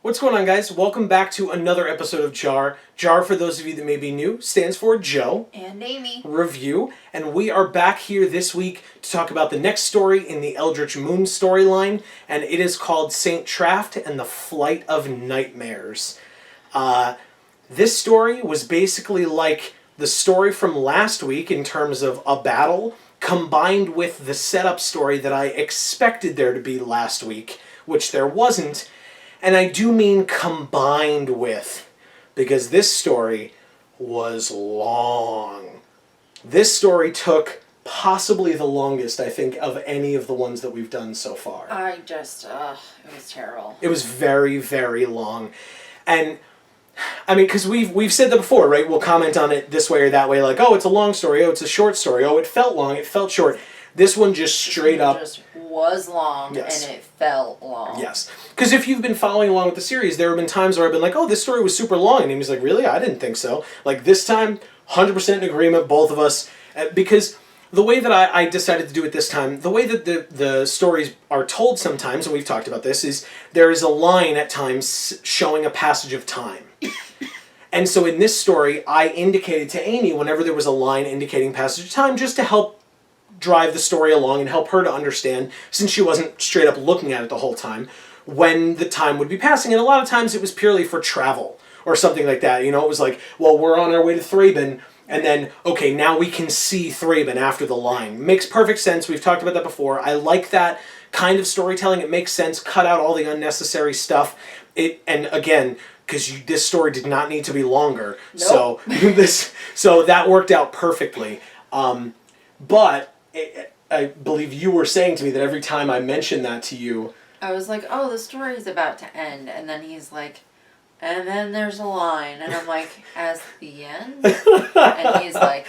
What's going on, guys? Welcome back to another episode of JaAR. JaAR, for those of you that may be new, stands for Joe and Amy Review, and we are back here this week to talk about the next story in the Eldritch Moon storyline, and it is called Saint Traft and the Flight of Nightmares. This story was basically like the story from last week in terms of a battle, combined with the setup story that I expected there to be last week, which there wasn't. And I do mean combined with, because this story was long. This story took possibly the longest, I think, of any of the ones that we've done so far. it was terrible. It was very, very long. And, I mean, because we've said that before, right? We'll comment on it this way or that way, like, oh, it's a long story, oh, it's a short story, oh, it felt long, it felt short. This one just straight up just was long, yes. And it felt long. Yes. Because if you've been following along with the series, there have been times where I've been like, oh, this story was super long. And Amy's like, really? I didn't think so. Like, this time, 100% in agreement, both of us. Because the way that I decided to do it this time, the way that the stories are told sometimes, and we've talked about this, is there is a line at times showing a passage of time. And so in this story, I indicated to Amy whenever there was a line indicating passage of time just to help drive the story along and help her to understand, since she wasn't straight up looking at it the whole time, when the time would be passing. And a lot of times it was purely for travel or something like that. You know, it was like, well, we're on our way to Thraben, and then, okay, now we can see Thraben after the line. Makes perfect sense. We've talked about that before. I like that kind of storytelling. It makes sense. Cut out all the unnecessary stuff. And again, because this story did not need to be longer. Nope. So that worked out perfectly. But I believe you were saying to me that every time I mentioned that to you, I was like, oh, the story's about to end. And then he's like, and then there's a line. And I'm like, as the end? And he's like,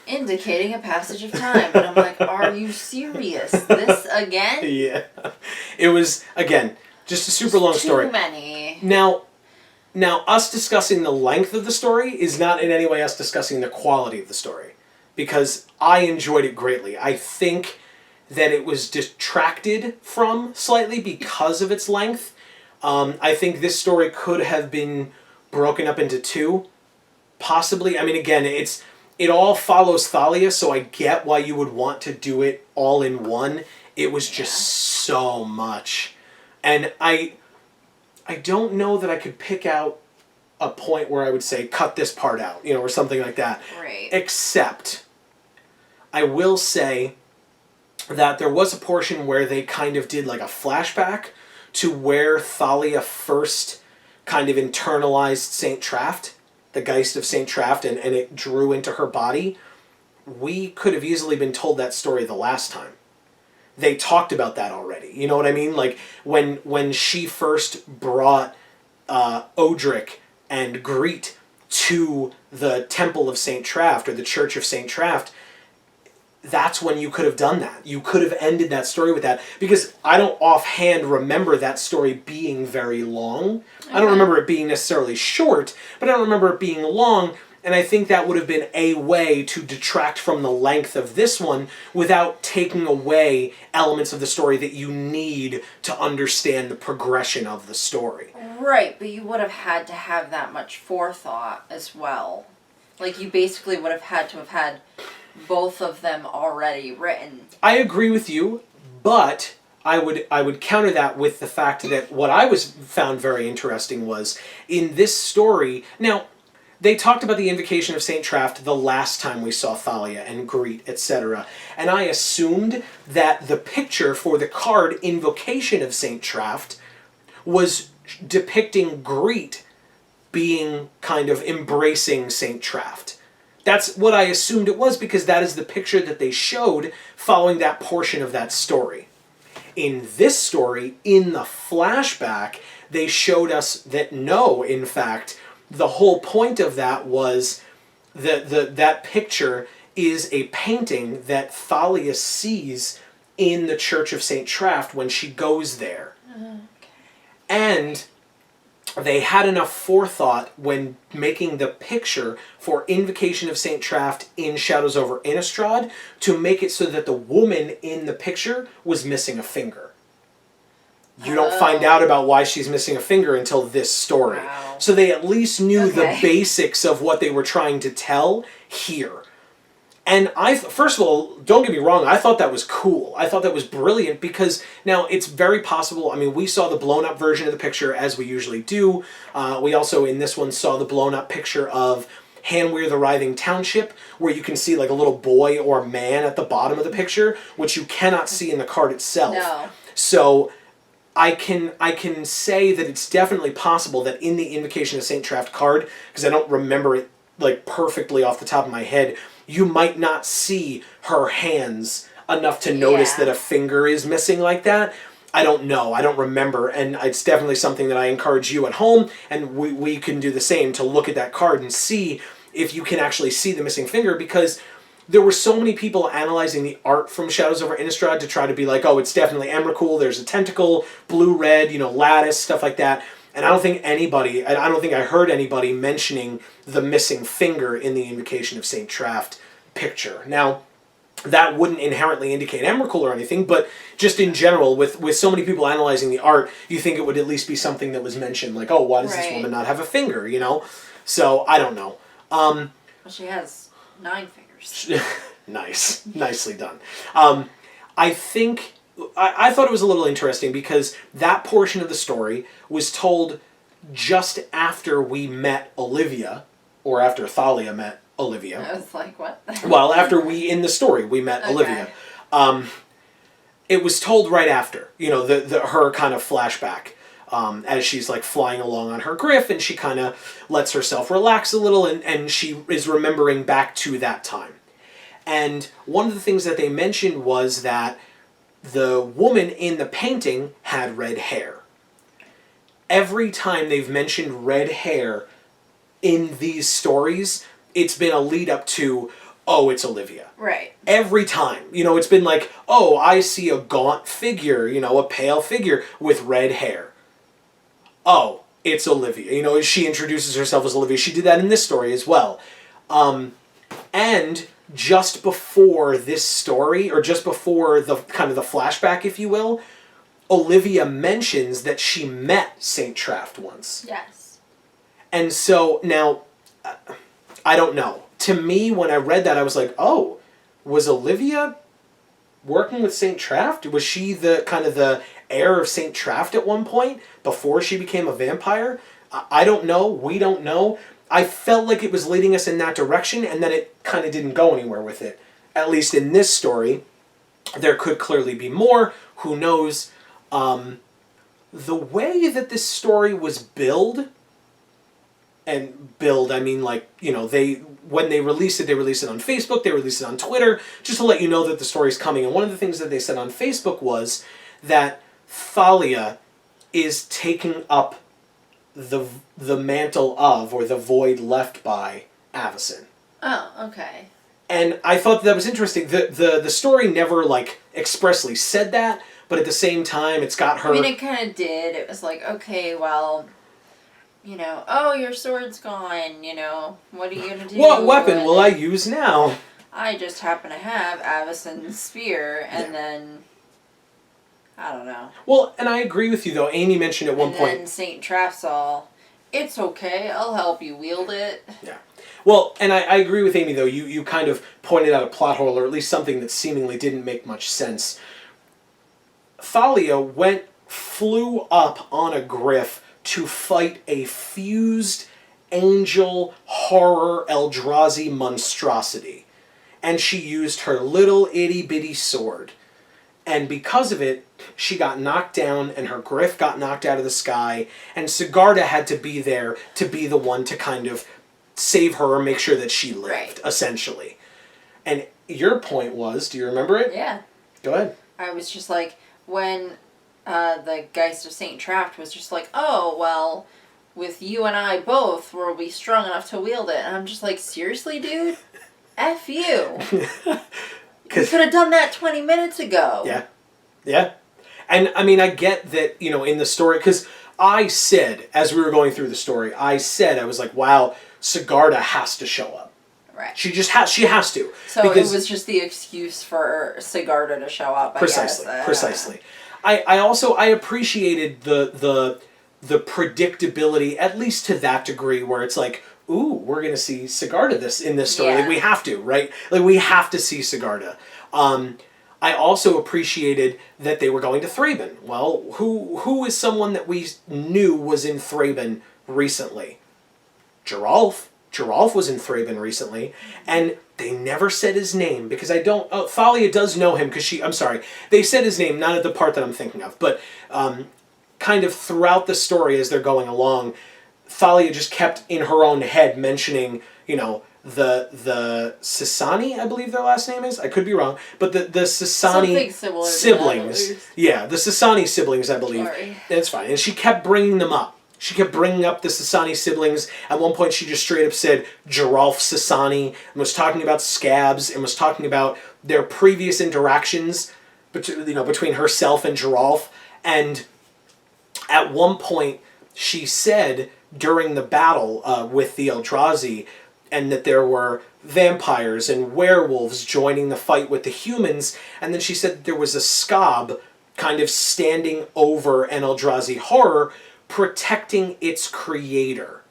indicating a passage of time. And I'm like, are you serious? This again? Yeah. It was, again, just a super long story. Too many. Now, us discussing the length of the story is not in any way us discussing the quality of the story. Because I enjoyed it greatly. I think that it was detracted from slightly because of its length. I think this story could have been broken up into two, possibly. I mean, again, it all follows Thalia, so I get why you would want to do it all in one. It was just so much. And I don't know that I could pick out a point where I would say, cut this part out, you know, or something like that. Right. Except, I will say that there was a portion where they kind of did like a flashback to where Thalia first kind of internalized Saint Traft, the Geist of Saint Traft, and it drew into her body. We could have easily been told that story the last time. They talked about that already. You know what I mean? Like, when she first brought Odric and Greet to the Temple of Saint Traft, or the Church of Saint Traft, that's when you could have done that. You could have ended that story with that, because I don't offhand remember that story being very long. Okay. I don't remember it being necessarily short, but I don't remember it being long, and I think that would have been a way to detract from the length of this one without taking away elements of the story that you need to understand the progression of the story. Right, but you would have had to have that much forethought as well. Like, you basically would have had to have had both of them already written. I agree with you, but I would counter that with the fact that what I found very interesting was in this story. Now, they talked about the invocation of Saint Traft the last time we saw Thalia and Greet, etc. And I assumed that the picture for the card Invocation of Saint Traft was depicting Greet being kind of embracing Saint Traft. That's what I assumed it was, because that is the picture that they showed following that portion of that story. In this story, in the flashback, they showed us that no, in fact, the whole point of that was that picture is a painting that Thalia sees in the Church of Saint Traft when she goes there. Okay. And they had enough forethought when making the picture for Invocation of Saint Traft in Shadows over Innistrad to make it so that the woman in the picture was missing a finger. You don't find out about why she's missing a finger until this story. Wow. So they at least knew the basics of what they were trying to tell here. And first of all, don't get me wrong, I thought that was cool. I thought that was brilliant because now it's very possible. I mean, we saw the blown up version of the picture as we usually do. We also, in this one, saw the blown up picture of Hanweir the Writhing Township, where you can see like a little boy or man at the bottom of the picture, which you cannot see in the card itself. No. So I can say that it's definitely possible that in the Invocation of St. Traft card, because I don't remember it like perfectly off the top of my head, you might not see her hands enough to notice that a finger is missing like that. I don't know. I don't remember. And it's definitely something that I encourage you at home, and we can do the same, to look at that card and see if you can actually see the missing finger, because there were so many people analyzing the art from Shadows over Innistrad to try to be like, oh, it's definitely Emrakul, there's a tentacle, blue-red, lattice, stuff like that. And I don't think I heard anybody mentioning the missing finger in the Invocation of St. Traft picture. Now, that wouldn't inherently indicate Emrakul or anything, but just in general, with so many people analyzing the art, you think it would at least be something that was mentioned, like, oh, why does this woman not have a finger, So, I don't know. Well, she has 9 fingers. Nice. Nicely done. I think... I thought it was a little interesting because that portion of the story was told just after we met Olivia, or after Thalia met Olivia. I was like, what? Well, after in the story, we met Olivia. It was told right after, her kind of flashback, as she's like flying along on her griff, and she kind of lets herself relax a little, and she is remembering back to that time. And one of the things that they mentioned was that the woman in the painting had red hair. Every time they've mentioned red hair in these stories, it's been a lead up to, oh, it's Olivia. Right. Every time. It's been like, oh, I see a gaunt figure, a pale figure with red hair. Oh, it's Olivia. She introduces herself as Olivia. She did that in this story as well. And just before this story, or just before the kind of the flashback, if you will, Olivia mentions that she met St. Traft once. Yes. And so, now, I don't know. To me, when I read that, I was like, oh, was Olivia working with St. Traft? Was she the kind of the heir of St. Traft at one point, before she became a vampire? I don't know. We don't know. I felt like it was leading us in that direction, and then it kind of didn't go anywhere with it. At least in this story. There could clearly be more. Who knows? The way that this story was billed, and billed, I mean, like, when they released it on Facebook, they released it on Twitter, just to let you know that the story's coming. And one of the things that they said on Facebook was that Thalia is taking up the mantle of, or the void left by, Avacyn. Oh, okay. And I thought that was interesting. The story never, like, expressly said that, but at the same time, it's got her... I mean, it kind of did. It was like, okay, well, oh, your sword's gone, what are you going to do? What weapon will I use now? I just happen to have Avacyn's spear, and then... I don't know. Well, and I agree with you, though. Amy mentioned at one point... And then St. Traft's all, it's okay, I'll help you wield it. Yeah. Well, and I agree with Amy, though. You kind of pointed out a plot hole, or at least something that seemingly didn't make much sense. Thalia flew up on a griff to fight a fused angel horror Eldrazi monstrosity. And she used her little itty-bitty sword. And because of it, she got knocked down, and her griff got knocked out of the sky, and Sigarda had to be there to be the one to kind of save her or make sure that she lived, essentially. And your point was, do you remember it? Yeah. Go ahead. I was just like, when the Geist of St. Traft was just like, oh, well, with you and I both, were we strong enough to wield it? And I'm just like, seriously, dude? F you. We could have done that 20 minutes ago. Yeah. Yeah. And, I mean, I get that, in the story, because I said, as we were going through the story, I was like, wow, Sigarda has to show up. Right. She has to. So it was just the excuse for Sigarda to show up, I guess. Precisely. I also I appreciated the predictability, at least to that degree, where it's like, ooh, we're gonna see Sigarda in this story. Yeah. Like we have to, right? Like we have to see Sigarda. I also appreciated that they were going to Thraben. Well, who is someone that we knew was in Thraben recently? Geralf. Geralf was in Thraben recently, and they never said his name because I don't. Oh, Thalia does know him because she. I'm sorry, they said his name, not at the part that I'm thinking of, but kind of throughout the story as they're going along, Thalia just kept in her own head mentioning, the Sasani, I believe their last name is. I could be wrong, but the Sasani siblings. Yeah, the Sasani siblings, I believe. Sorry. That's fine, and she kept bringing them up. She kept bringing up the Sasani siblings. At one point, she just straight up said Geralf Sasani and was talking about scabs and was talking about their previous interactions, between herself and Geralf. And at one point, she said during the battle with the Eldrazi, and that there were vampires and werewolves joining the fight with the humans. And then she said that there was a scab kind of standing over an Eldrazi horror, protecting its creator.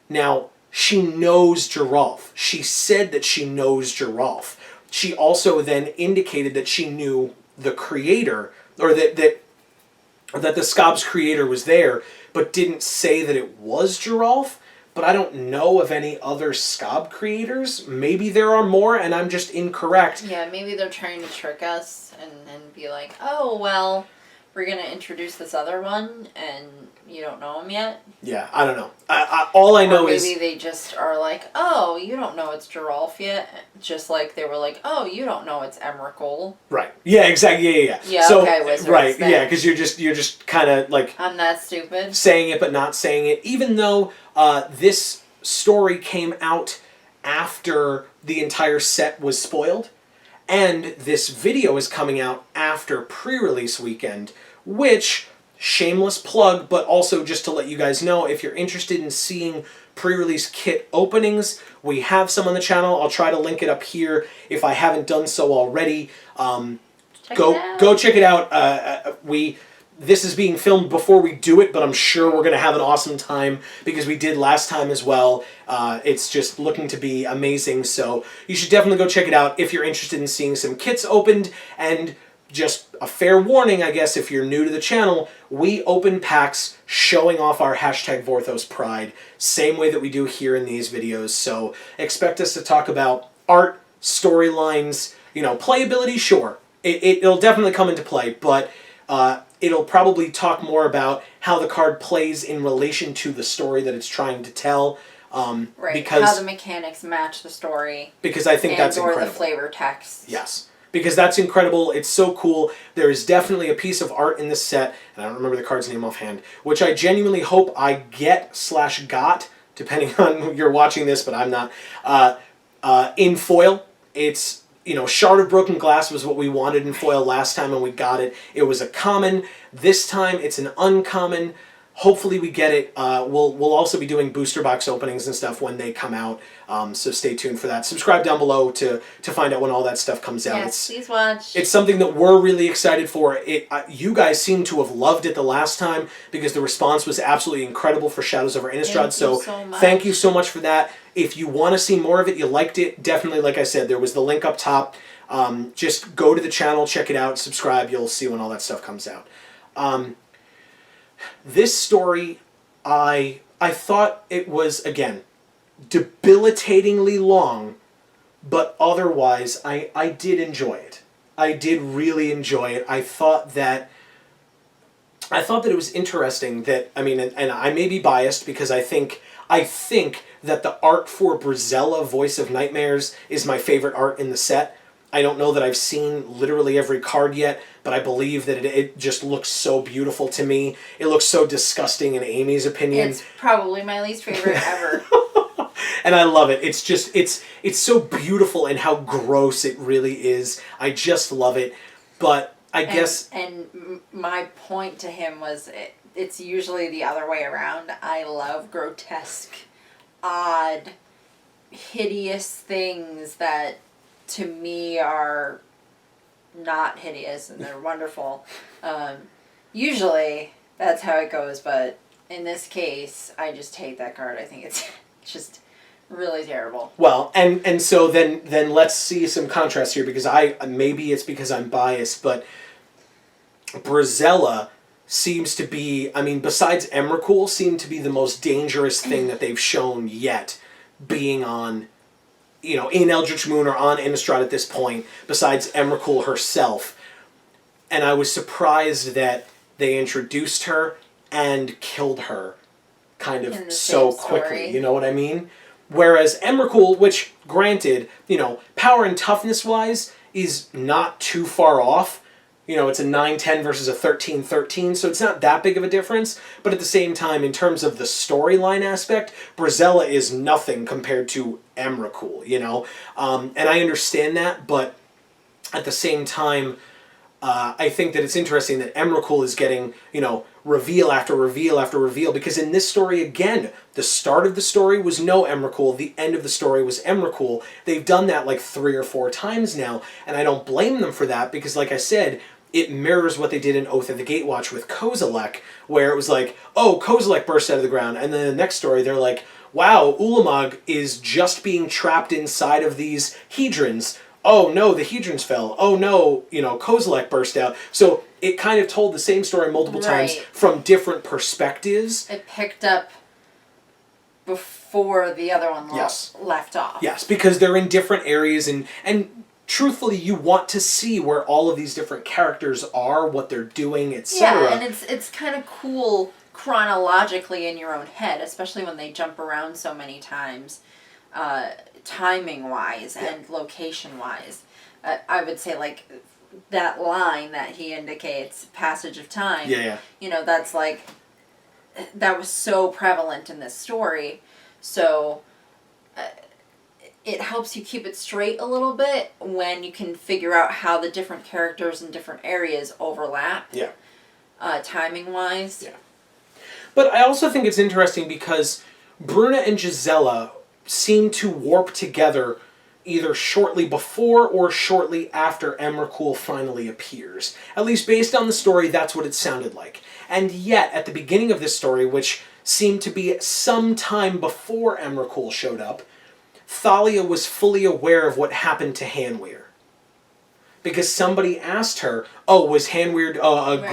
Now, she knows Geralf. She said that she knows Geralf. She also then indicated that she knew the creator, or that the Scab's creator was there, but didn't say that it was Geralf. But I don't know of any other Scab creators. Maybe there are more, and I'm just incorrect. Yeah, maybe they're trying to trick us and be like, oh, well, we're going to introduce this other one, and you don't know him yet. Yeah, I don't know. All I know is... maybe they just are like, oh, you don't know it's Geralf yet. Just like they were like, oh, you don't know it's Emrakul. Right. Yeah, exactly. Yeah. Yeah, so, okay, wizards. Right, then. yeah, because you're just kind of like... I'm that stupid. Saying it but not saying it. Even though this story came out after the entire set was spoiled, and this video is coming out after pre-release weekend, which... shameless plug, but also just to let you guys know, if you're interested in seeing pre-release kit openings, we have some on the channel. I'll try to link it up here if I haven't done so already. Go check it out. This is being filmed before we do it, but I'm sure we're going to have an awesome time because we did last time as well. It's just looking to be amazing, so you should definitely go check it out if you're interested in seeing some kits opened. And just a fair warning, I guess, if you're new to the channel, we open packs showing off our hashtag Vorthos Pride, same way that we do here in these videos. So expect us to talk about art, storylines, playability, sure. It'll definitely come into play, but it'll probably talk more about how the card plays in relation to the story that it's trying to tell. Right, because, how the mechanics match the story. Because I think that's incredible. Or the flavor text. Yes. Because that's incredible. It's so cool. There is definitely a piece of art in this set, and I don't remember the card's name offhand, which I genuinely hope I got, depending on who you're watching this, but I'm not, in foil. It's, Shard of Broken Glass was what we wanted in foil last time, and we got it. It was a common. This time, it's an uncommon. Hopefully we get it. We'll also be doing booster box openings and stuff when they come out, so stay tuned for that. Subscribe down below to find out when all that stuff comes out. Yes, please watch. It's something that we're really excited for. You guys seem to have loved it the last time because the response was absolutely incredible for Shadows over Innistrad, so thank you so much for that. If you want to see more of it, you liked it, definitely, like I said, there was the link up top. Just go to the channel, check it out, subscribe, you'll see when all that stuff comes out. This story, I thought it was, again, debilitatingly long, but otherwise, I did enjoy it. I did really enjoy it. I thought that it was interesting that, and I may be biased because I think that the art for Brizella, Voice of Nightmares, is my favorite art in the set. I don't know that I've seen literally every card yet, but I believe that it just looks so beautiful to me. It looks so disgusting in Amy's opinion. It's probably my least favorite ever. And I love it. It's just, it's so beautiful and how gross it really is. I just love it. But I guess... And my point to him was it's usually the other way around. I love grotesque, odd, hideous things that... to me are not hideous and they're wonderful. Usually that's how it goes, but in this case, I just hate that card. I think it's just really terrible. Well, and so then let's see some contrast here, because maybe it's because I'm biased, but Brazella seems to be, I mean, besides Emrakul, seemed to be the most dangerous thing that they've shown yet, being on, you know, in Eldritch Moon or on Innistrad at this point, besides Emrakul herself. And I was surprised that they introduced her and killed her kind of so quickly, you know what I mean? Whereas Emrakul, which, granted, you know, power and toughness-wise is not too far off. You know, it's a 9-10 versus a 13-13, so it's not that big of a difference. But at the same time, in terms of the storyline aspect, Brazella is nothing compared to Emrakul, you know? And I understand that, but at the same time, I think that it's interesting that Emrakul is getting, you know, reveal after reveal after reveal, because in this story, again, the start of the story was no Emrakul, the end of the story was Emrakul. They've done that like 3 or 4 times now, and I don't blame them for that, because like I said, it mirrors what they did in Oath of the Gatewatch with Kozilek, where it was like, oh, Kozilek burst out of the ground, and then the next story they're like, wow, Ulamog is just being trapped inside of these Hedrons. Oh no, the Hedrons fell. Oh no, you know, Kozilek burst out. So it kind of told the same story multiple times from different perspectives. It picked up before the other one left off. Yes, because they're in different areas, and truthfully, you want to see where all of these different characters are, what they're doing, etc. Yeah, and it's kind of cool chronologically in your own head, especially when they jump around so many times. Timing-wise and location-wise. I would say, like, that line that he indicates, passage of time. Yeah. You know, that's like, that was so prevalent in this story. So, it helps you keep it straight a little bit when you can figure out how the different characters in different areas overlap. Yeah. Timing-wise. Yeah. But I also think it's interesting because Bruna and Gisela seem to warp together either shortly before or shortly after Emrakul finally appears. At least based on the story, that's what it sounded like. And yet, at the beginning of this story, which seemed to be some time before Emrakul showed up, Thalia was fully aware of what happened to Hanweir. Because somebody asked her, oh, was Hanweir,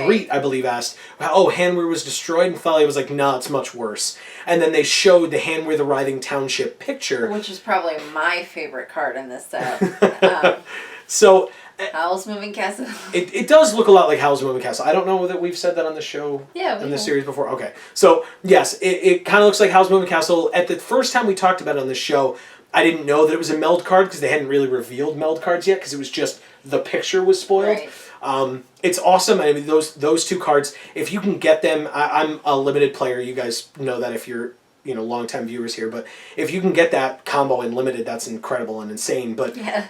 Greet, I believe, asked, oh, Hanweir was destroyed? And Thalia was like, no, it's much worse. And then they showed the Hanweir the Writhing Township picture. Which is probably my favorite card in this set. So... Howl's Moving Castle. It does look a lot like Howl's Moving Castle. I don't know that we've said that on the show, in this series before. Okay. So, yes, it kind of looks like Howl's Moving Castle. At the first time we talked about it on the show, I didn't know that it was a meld card because they hadn't really revealed meld cards yet because it was just the picture was spoiled. Right. It's awesome. I mean, those 2 cards, if you can get them, I'm a limited player. You guys know that if you're, you know, long-time viewers here. But if you can get that combo in limited, that's incredible and insane. But yeah.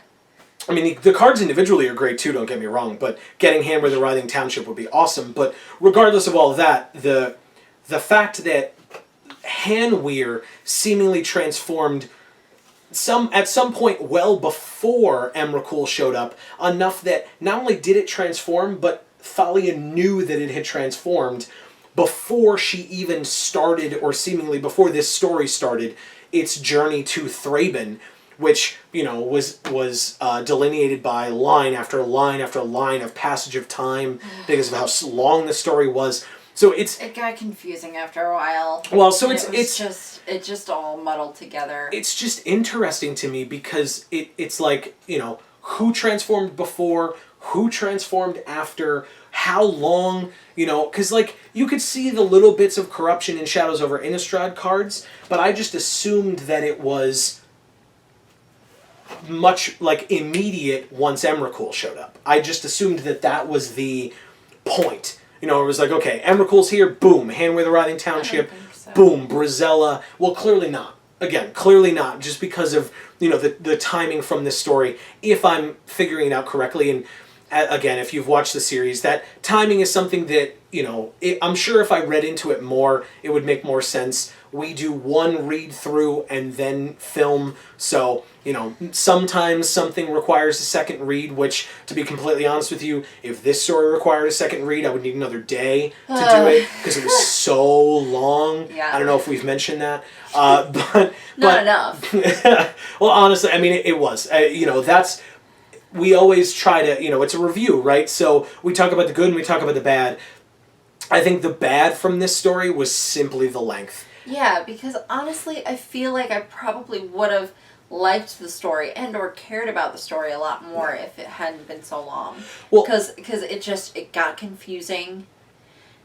I mean, the cards individually are great too, don't get me wrong, but getting Hanweir the Writhing Township would be awesome. But regardless of all of that, the fact that Hanweir seemingly transformed at some point well before Emrakul showed up, enough that not only did it transform, but Thalia knew that it had transformed before she even started, or seemingly before this story started, its journey to Thraben, which, you know, was delineated by line after line after line of passage of time because of how long the story was. So it got confusing after a while. Well, so it just all muddled together. It's just interesting to me because it's like, you know, who transformed before, who transformed after, how long, you know, because like you could see the little bits of corruption in Shadows over Innistrad cards, but I just assumed that it was much like immediate once Emrakul showed up. I just assumed that was the point. You know, it was like, okay, Emrakul's here, boom, Hanweir the Writhing Township, boom, Brazella. Well, clearly not. Again, clearly not, just because of, you know, the timing from this story, if I'm figuring it out correctly. And again, if you've watched the series, that timing is something that, I'm sure if I read into it more, it would make more sense. We do one read through and then film, so, sometimes something requires a second read, which, to be completely honest with you, if this story required a second read, I would need another day to do it, because it was so long. Yeah. I don't know if we've mentioned that, but... Not enough. Well, honestly, I mean, it was. That's... We always try to, it's a review, right? So we talk about the good and we talk about the bad. I think the bad from this story was simply the length. Yeah, because honestly, I feel like I probably would have liked the story and or cared about the story a lot more if it hadn't been so long. Well, because it got confusing.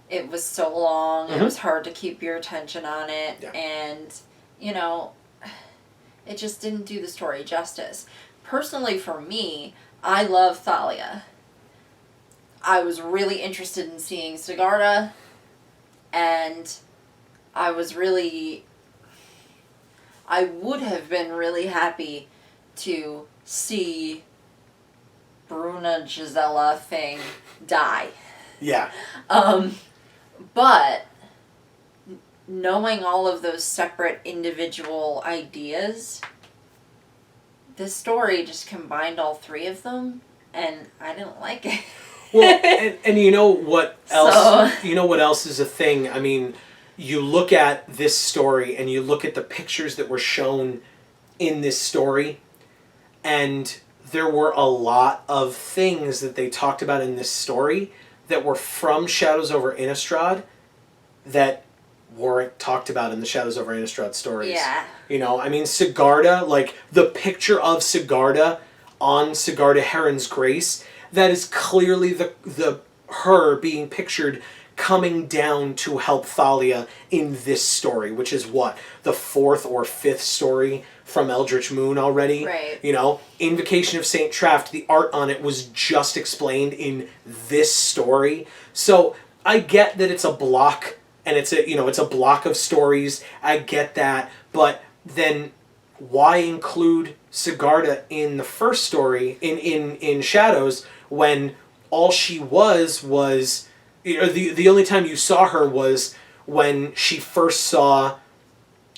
It was so long. Mm-hmm. It was hard to keep your attention on it. Yeah. And, it just didn't do the story justice. Personally, for me, I love Thalia. I was really interested in seeing Sigarda, and I would have been really happy to see Bruna Gisela thing die. Yeah. But knowing all of those separate individual ideas, this story just combined all three of them, and I didn't like it. Well, and you know what else? You know what else is a thing? I mean, you look at this story and you look at the pictures that were shown in this story, and there were a lot of things that they talked about in this story that were from Shadows over Innistrad that weren't talked about in the Shadows over Innistrad stories. Yeah. I mean, Sigarda, like, the picture of Sigarda on Sigarda Heron's Grace, that is clearly the her being pictured coming down to help Thalia in this story, which is what? The 4th or 5th story from Eldritch Moon already? Right. Invocation of Saint Traft, the art on it was just explained in this story. So I get that it's a block, and it's a block of stories. I get that, but then why include Sigarda in the first story in Shadows when all she was the only time you saw her was when she first saw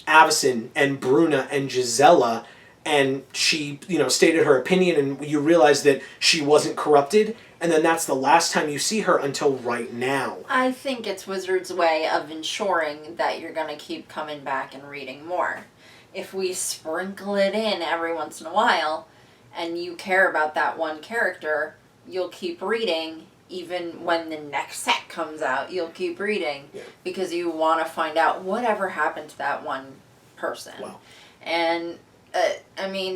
Avacyn and Bruna and Gisela, and she stated her opinion, and you realize that she wasn't corrupted, and then that's the last time you see her until right now. I think it's Wizards' way of ensuring that you're going to keep coming back and reading more. If we sprinkle it in every once in a while, and you care about that one character, you'll keep reading. Even when the next set comes out, you'll keep reading. Yeah. Because you want to find out whatever happened to that one person. Wow. And,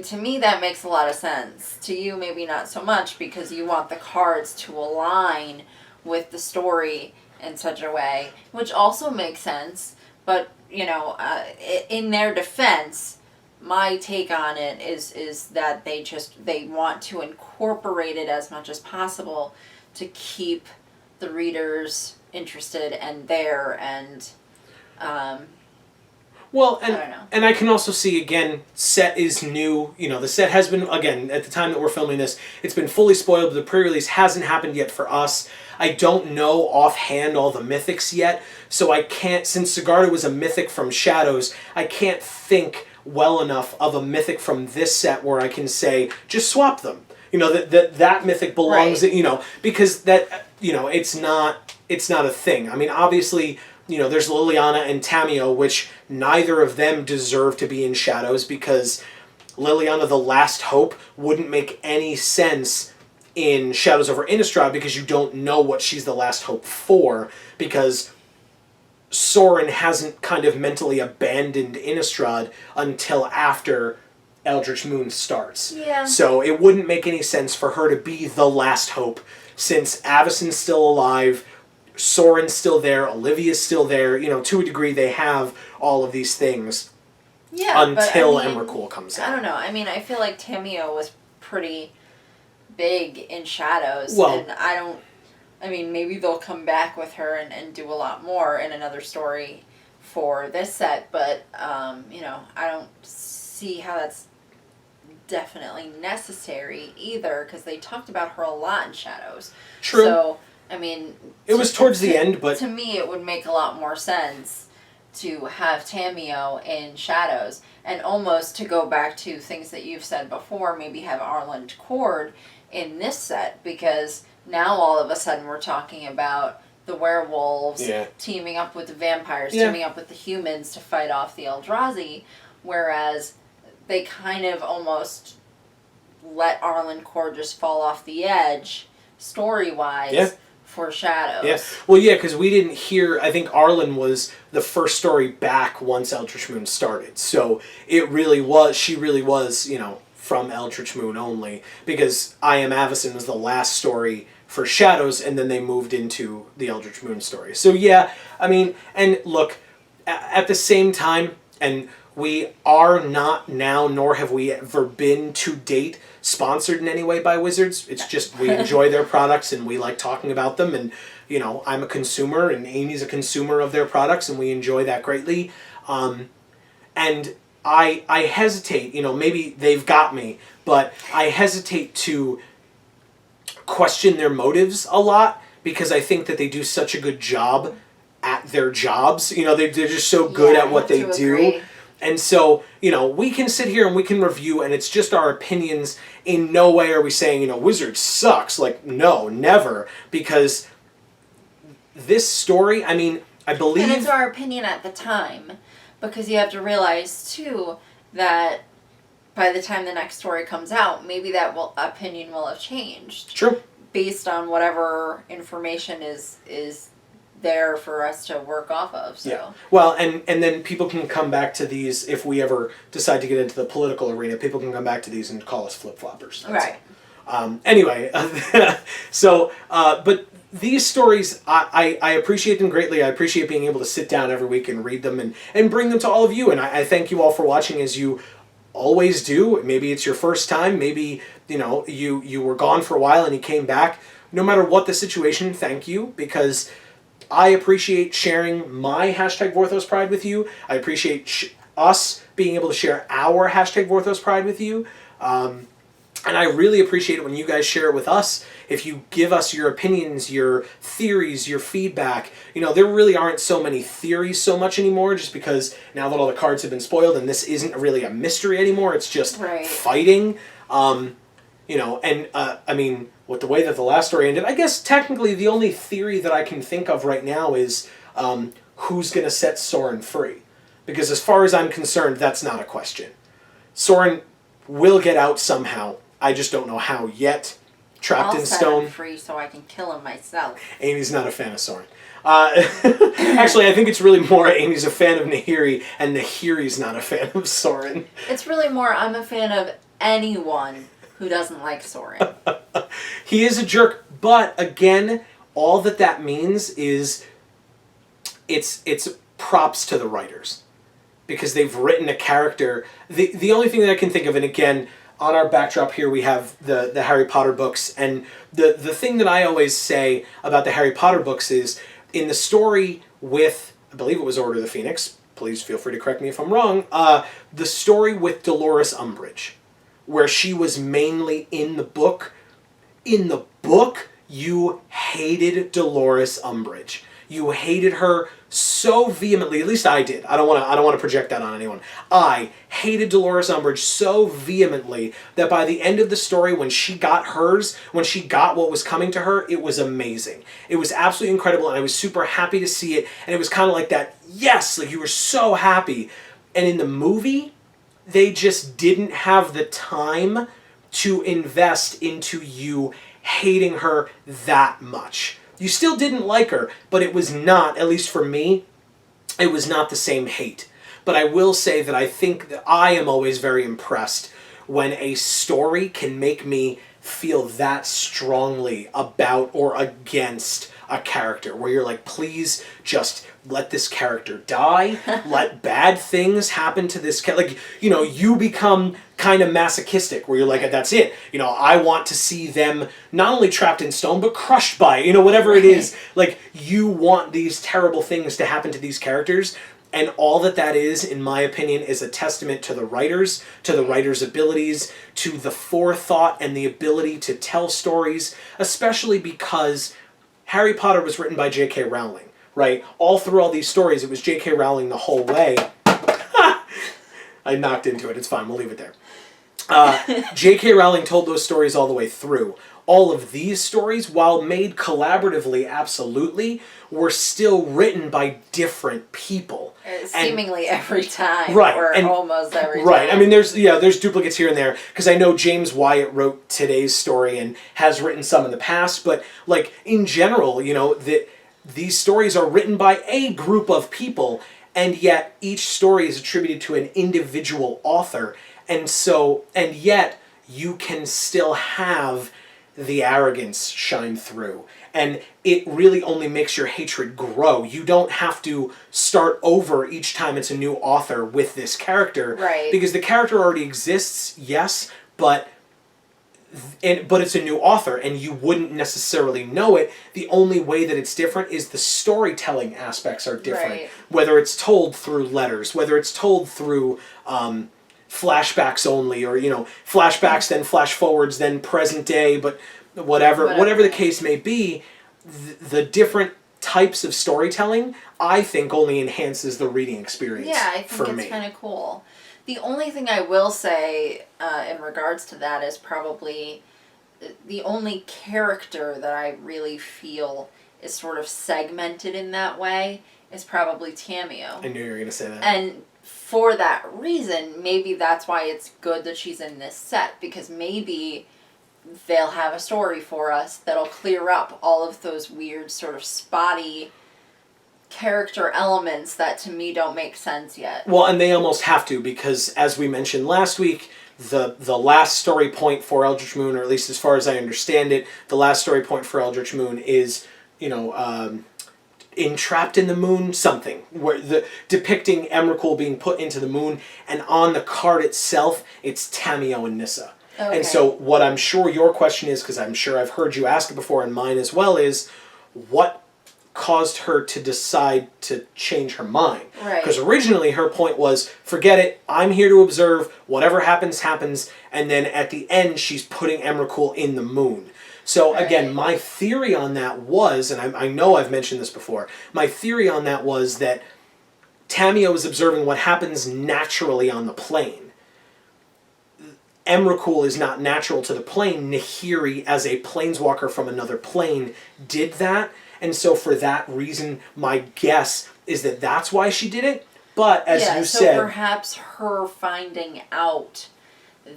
to me that makes a lot of sense. To you, maybe not so much, because you want the cards to align with the story in such a way, which also makes sense. But, in their defense, my take on it is that they want to incorporate it as much as possible to keep the readers interested and there, and well, and I don't know. And I can also see, again, set is new. The set has been, again, at the time that we're filming this, it's been fully spoiled, but the pre-release hasn't happened yet for us. I don't know offhand all the mythics yet, so I can't, since Sigarda was a mythic from Shadows, I can't think well enough of a mythic from this set where I can say, just swap them. That mythic belongs, Right. Because that, it's not a thing. I mean, obviously, there's Liliana and Tamio, which neither of them deserve to be in Shadows, because Liliana the Last Hope wouldn't make any sense in Shadows over Innistrad, because you don't know what she's the last hope for, because Sorin hasn't kind of mentally abandoned Innistrad until after Eldritch Moon starts. Yeah. So it wouldn't make any sense for her to be the last hope, since Avacyn's still alive, Sorin's still there, Olivia's still there. To a degree they have all of these things until Emrakul comes out. I don't know. I feel like Tamio was pretty big in Shadows, Well, and maybe they'll come back with her and do a lot more in another story for this set, but, I don't see how that's definitely necessary either, because they talked about her a lot in Shadows. True. So, I mean... It was towards the end, but... To me, it would make a lot more sense to have Tameo in Shadows, and almost to go back to things that you've said before, maybe have Arland Cord in this set, because now all of a sudden we're talking about the werewolves teaming up with the vampires, teaming up with the humans to fight off the Eldrazi, whereas they kind of almost let Arland Cord just fall off the edge, story-wise, for Shadows. Yeah. Well, yeah, because we didn't hear... I think Arlen was the first story back once Eldritch Moon started. So it really was... She really was, you know, from Eldritch Moon only. Because I Am Avacyn was the last story for Shadows, and then they moved into the Eldritch Moon story. So yeah, I mean... And look, at the same time, and we are not now, nor have we ever been to date, sponsored in any way by Wizards. It's just we enjoy their products and we like talking about them, and you know, I'm a consumer and Amy's a consumer of their products, and we enjoy that greatly. And I hesitate, you know, maybe they've got me, but I hesitate to question their motives a lot, because I think that they do such a good job at their jobs. You know, they're just so good at what they do. Agree. And so, you know, we can sit here and we can review, and it's just our opinions. In no way are we saying, you know, Wizard sucks. Like, no, never. Because this story, I mean, I believe... And it's our opinion at the time. Because you have to realize, too, that by the time the next story comes out, maybe that opinion will have changed. True. Based on whatever information is there for us to work off of. So. Yeah. Well, and then people can come back to these, if we ever decide to get into the political arena, people can come back to these and call us flip-floppers. Right. Anyway, so, but these stories, I appreciate them greatly. I appreciate being able to sit down every week and read them and bring them to all of you. And I thank you all for watching, as you always do. Maybe it's your first time. Maybe, you know, you were gone for a while and you came back. No matter what the situation, thank you, because I appreciate sharing my hashtag Vorthos Pride with you. I appreciate us being able to share our hashtag Vorthos Pride with you. And I really appreciate it when you guys share it with us. If you give us your opinions, your theories, your feedback. You know, there really aren't so many theories so much anymore, just because now that all the cards have been spoiled and this isn't really a mystery anymore, it's just fighting. You know, and I mean, with the way that the last story ended, I guess technically the only theory that I can think of right now is who's going to set Sorin free. Because as far as I'm concerned, that's not a question. Sorin will get out somehow. I just don't know how yet. Trapped in stone. I'll set him free so I can kill him myself. Amy's not a fan of Sorin. Actually, I think it's really more Amy's a fan of Nahiri, and Nahiri's not a fan of Sorin. It's really more I'm a fan of anyone who doesn't like Sorin. He is a jerk, but again, all that means is it's props to the writers, because they've written a character. The only thing that I can think of, and again, on our backdrop here we have the Harry Potter books, and the thing that I always say about the Harry Potter books is, in the story with, I believe it was Order of the Phoenix, please feel free to correct me if I'm wrong, the story with Dolores Umbridge, where she was mainly in the book, you hated Dolores Umbridge. You hated her so vehemently. At least I did. I don't want to project that on anyone. I hated Dolores Umbridge so vehemently that by the end of the story, when she got hers, when she got what was coming to her, it was amazing. It was absolutely incredible, and I was super happy to see it. And it was kind of like that, yes, like you were so happy. And in the movie, they just didn't have the time to invest into you hating her that much. You still didn't like her, but it was not, at least for me, it was not the same hate. But I will say that I think that I am always very impressed when a story can make me feel that strongly about or against a character, where you're like, please just let this character die, let bad things happen to this character. Like, you know, you become kind of masochistic, where you're like, that's it. You know, I want to see them not only trapped in stone, but crushed by it. You know, whatever it is, like, you want these terrible things to happen to these characters. And all that is, in my opinion, is a testament to the writers, to the writers' abilities, to the forethought and the ability to tell stories, especially because Harry Potter was written by J.K. Rowling, right? All through all these stories, it was J.K. Rowling the whole way. I knocked into it. It's fine. We'll leave it there. J.K. Rowling told those stories all the way through. All of these stories, while made collaboratively, absolutely, were still written by different people. Seemingly every time. Right. Or And, almost every time. right. I mean, there's duplicates here and there, because I know James Wyatt wrote today's story and has written some in the past, but, like, in general, you know, these stories are written by a group of people, and yet each story is attributed to an individual author, and yet you can still have the arrogance shine through. And it really only makes your hatred grow. You don't have to start over each time it's a new author with this character. Right. Because the character already exists, yes, but it's a new author, and you wouldn't necessarily know it. The only way that it's different is the storytelling aspects are different. Right. Whether it's told through letters, whether it's told through flashbacks only, or, you know, flashbacks, then flash forwards, then present day, but whatever the case may be, the different types of storytelling, I think, only enhances the reading experience. Yeah, I think it's kind of cool. The only thing I will say in regards to that is probably the only character that I really feel is sort of segmented in that way is probably Tamio. I knew you were going to say that. And for that reason, maybe that's why it's good that she's in this set, because maybe they'll have a story for us that'll clear up all of those weird sort of spotty character elements that to me don't make sense yet. Well, and they almost have to, because as we mentioned last week, the last story point for Eldritch Moon, or at least as far as I understand it, the last story point for Eldritch Moon is, you know, entrapped in the moon, something, where depicting Emrakul being put into the moon, and on the card itself, it's Tamio and Nissa. Okay. And so what I'm sure your question is, because I'm sure I've heard you ask it before, and mine as well, is what caused her to decide to change her mind? Right. Because originally her point was, forget it, I'm here to observe, whatever happens, happens, and then at the end she's putting Emrakul in the moon. So again, my theory on that was, and I know I've mentioned this before, my theory on that was that Tamio is observing what happens naturally on the plane. Emrakul is not natural to the plane. Nahiri, as a planeswalker from another plane, did that. And so for that reason, my guess is that that's why she did it. But as you said... so perhaps her finding out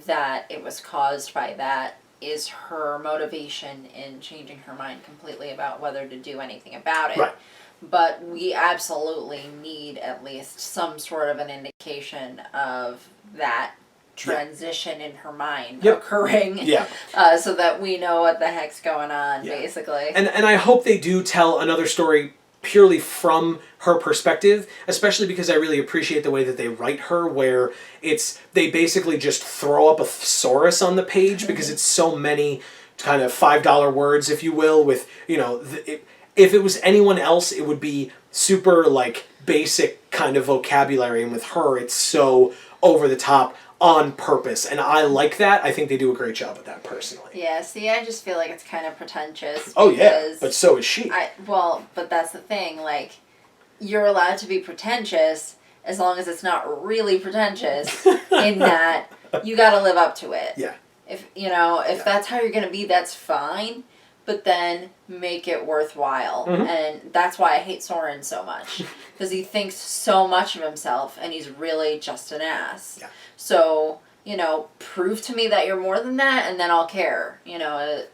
that it was caused by that is her motivation in changing her mind completely about whether to do anything about it. Right. But we absolutely need at least some sort of an indication of that transition in her mind occurring. Yeah. So that we know what the heck's going on, basically. And I hope they do tell another story purely from her perspective, especially because I really appreciate the way that they write her, where they basically just throw up a thesaurus on the page, because it's so many kind of $5 words, if you will, with, you know, if it was anyone else, it would be super, like, basic kind of vocabulary, and with her, it's so over the top on purpose, and I like that. I think they do a great job with that, personally. Yeah, see, I just feel like it's kind of pretentious. Oh, yeah, but so is she. But that's the thing, like, you're allowed to be pretentious as long as it's not really pretentious, in that you gotta live up to it. Yeah. If that's how you're gonna be, that's fine, but then make it worthwhile. Mm-hmm. And that's why I hate Soren so much, because he thinks so much of himself, and he's really just an ass. Yeah. So, you know, prove to me that you're more than that, and then I'll care. You know.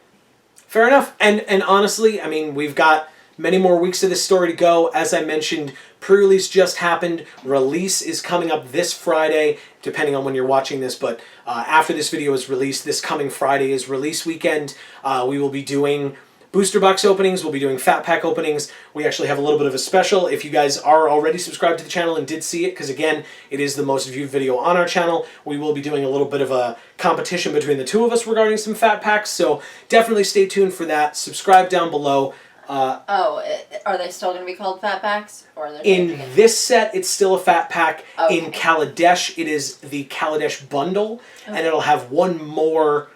Fair enough. And honestly, I mean, we've got many more weeks of this story to go. As I mentioned, pre-release just happened. Release is coming up this Friday, depending on when you're watching this. But after this video is released, this coming Friday is release weekend. We will be doing booster box openings. We'll be doing fat pack openings. We actually have a little bit of a special. If you guys are already subscribed to the channel and did see it, because again, it is the most viewed video on our channel, we will be doing a little bit of a competition between the two of us regarding some fat packs. So definitely stay tuned for that. Subscribe down below. Are they still going to be called fat packs? Or are they In this set, it's still a fat pack. Okay. In Kaladesh, it is the Kaladesh bundle, and it'll have one more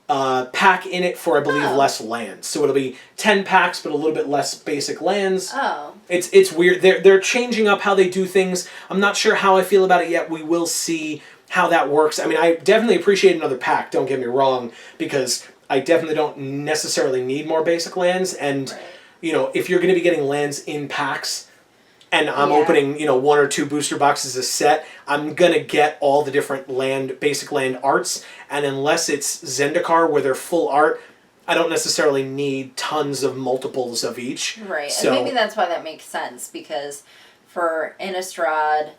pack in it for, I believe, less lands. So it'll be 10 packs, but a little bit less basic lands. Oh. It's weird. They're changing up how they do things. I'm not sure how I feel about it yet. We will see how that works. I mean, I definitely appreciate another pack, don't get me wrong, because I definitely don't necessarily need more basic lands. And, you know, if you're going to be getting lands in packs, and I'm opening, you know, 1 or 2 booster boxes a set, I'm going to get all the different basic land arts. And unless it's Zendikar where they're full art, I don't necessarily need tons of multiples of each. Right, So, and maybe that's why that makes sense, because for Innistrad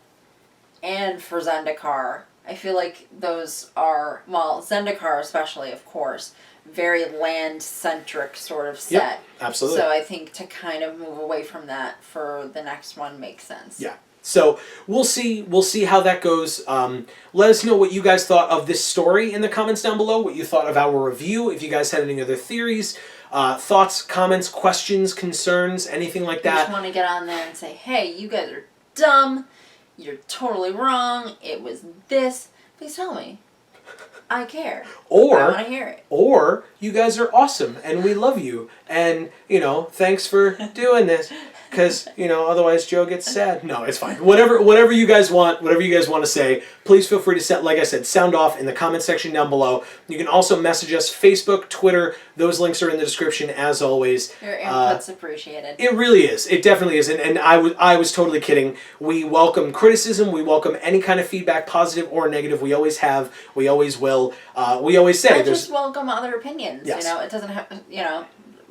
and for Zendikar, I feel like those are, well, Zendikar especially, of course, very land-centric sort of set. Yep, absolutely. So I think to kind of move away from that for the next one makes sense. Yeah. So we'll see how that goes. Let us know what you guys thought of this story in the comments down below, what you thought of our review, if you guys had any other theories, thoughts, comments, questions, concerns, anything like that. I just want to get on there and say, hey, you guys are dumb, you're totally wrong, it was this. Please tell me. I care. Or, I want to hear it. Or you guys are awesome and we love you and, you know, thanks for doing this. Because, you know, otherwise Joe gets sad. No, it's fine. Whatever you guys want to say, please feel free to, like I said, sound off in the comment section down below. You can also message us, Facebook, Twitter. Those links are in the description, as always. Your input's appreciated. It really is. It definitely is. And I was totally kidding. We welcome criticism. We welcome any kind of feedback, positive or negative. We always have. We always will. We always say. I just welcome other opinions. Yes. You know, it doesn't have, you know,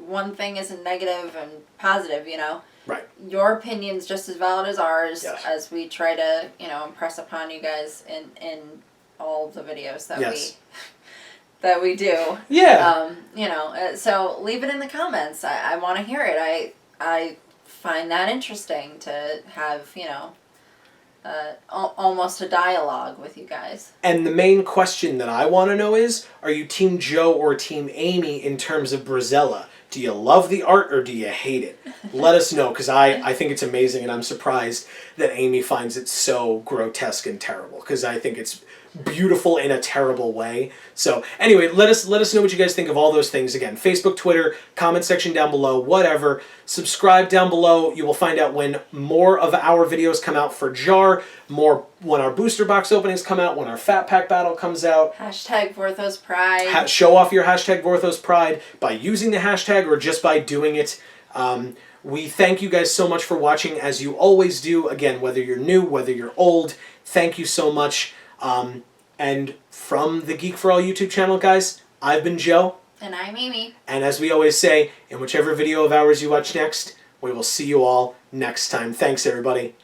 one thing isn't negative and positive, you know. Right. Your opinion's just as valid as ours, Yes. as we try to, you know, impress upon you guys in all of the videos that we do. Yeah. You know, so leave it in the comments. I want to hear it. I find that interesting to have, you know, almost a dialogue with you guys. And the main question that I want to know is, are you Team Joe or Team Amy in terms of Brazella? Do you love the art or do you hate it? Let us know, because I think it's amazing, and I'm surprised that Amy finds it so grotesque and terrible, because I think it's beautiful in a terrible way. So anyway, let us know what you guys think of all those things. Again, Facebook, Twitter, comment section down below, whatever. Subscribe down below. You will find out when more of our videos come out for JaAR, more when our booster box openings come out, when our Fat Pack battle comes out. Hashtag Vorthos Pride. Show off your hashtag Vorthos Pride by using the hashtag or just by doing it. We thank you guys so much for watching, as you always do. Again, whether you're new, whether you're old, thank you so much. And from the Geek for All YouTube channel, guys, I've been Joe. And I'm Amy. And as we always say, in whichever video of ours you watch next, we will see you all next time. Thanks, everybody.